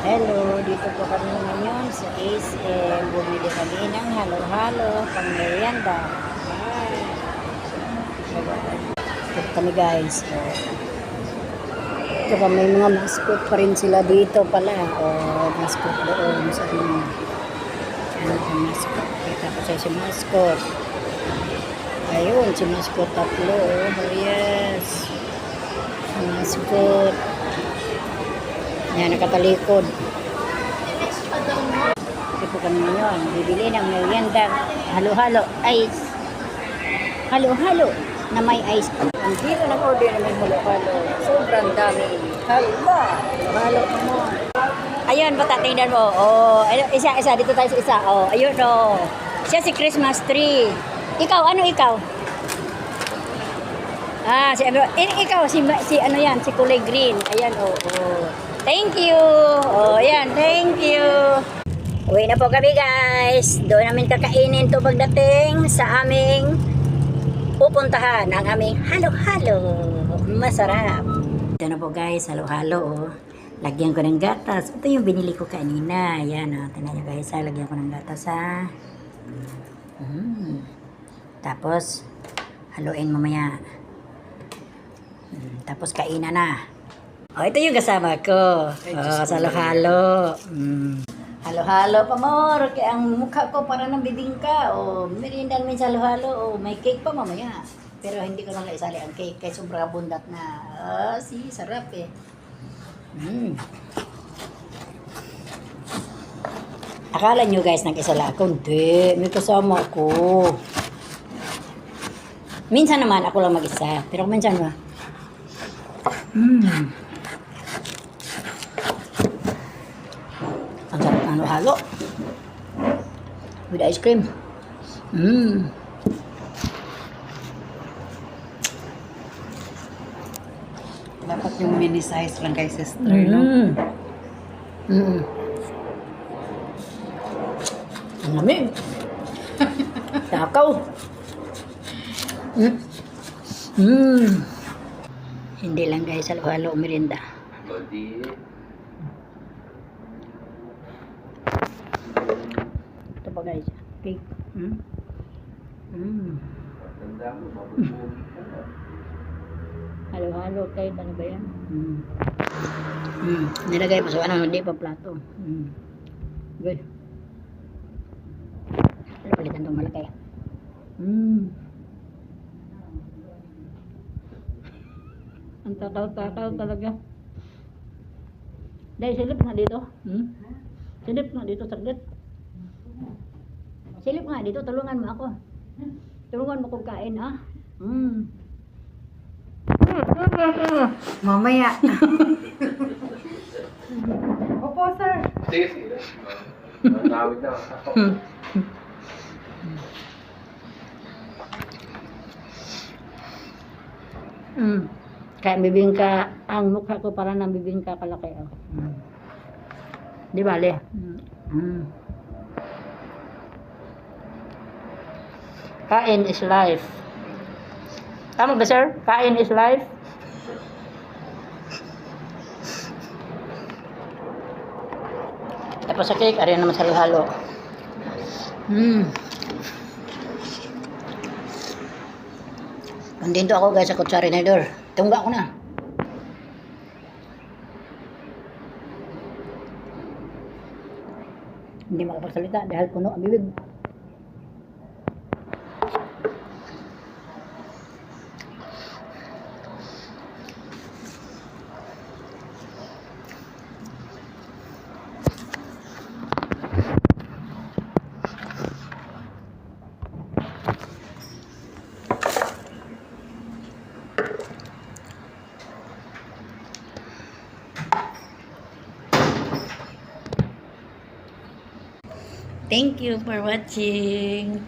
Hello, dito po kami ngayon sa SM. Bumili kami ng halo-halo pang merienda. Ito kami guys. Ito pa may mga mascot pa rin sila dito pala. Mascot doon sa mga. Ano ang mascot? Kita ko siya si mascot. Ayun, si mascot tatlo. Oh yes. Si mascot. Yan, nakatalikod. Ito po kami ngayon. Bibili ng merienda. Halo-halo ice. Halo-halo na may ice. Ang dito nag-order na may halo-halo. Sobrang dami. Halo-halo mo. Ayun, bata, tingnan mo. Isa. Dito tayo sa isa. Ayun, siya si Christmas tree. Ikaw, ano ikaw? Ikaw, si ano yan, si kulay green. Ayan, Thank you. Ayan, thank you. Uwi na po kami guys. Doon namin kakainin to pagdating sa aming pupuntahan. Ang aming halo-halo. Masarap. Ito na po guys, halo-halo. Lagyan ko ng gatas. Ito yung binili ko kanina. Ayan, tingnan nyo guys. Lagyan ko ng gatas ha. Tapos, haluin mamaya. Tapos kainan na. Ito yung kasama ko. Sa halo-halo. Halo-halo pa more. Kaya ang mukha ko para ng bibingka. Merienda namin sa halo-halo. May cake pa mamaya. Pero hindi ko lang naisali ang cake. Kaya sobrang abundat na. Sarap eh. Akala nyo guys, nag-isala ako. Hindi. May kasama ko. Minsan naman ako lang mag-isa. Pero minsan ba? Ang sarap ng halo-halo. With ice cream. Dapat yung mini size lang kay sister, no? Ang lamig. Takaw. Hindi lang guys, halo-halo merienda. Ito pa guys, cake. Halo-halo kayo, ano ba yan? Nilagay pa sa hindi pa plato. Okay. Palitan itong malaki. Ang takaw-takaw talaga. Dahil silip nga dito. Silip nga dito saglit. Silip nga dito, tulungan mo ako. Tulungan mo kong kain, ha? Mamaya. Opo, sir. Sige. Nawid na. Kaya bibingka, ang mukha ko para ng bibingka kalaki. Di ba, Le? Kain is life. Tama ba, sir? Kain is life. Tapos sa cake, ariyan naman sa halo. Nandito ako guys sa kutsari na door. Tungga ko na. Hindi makapagsalita dahil puno ang bibig. Thank you for watching.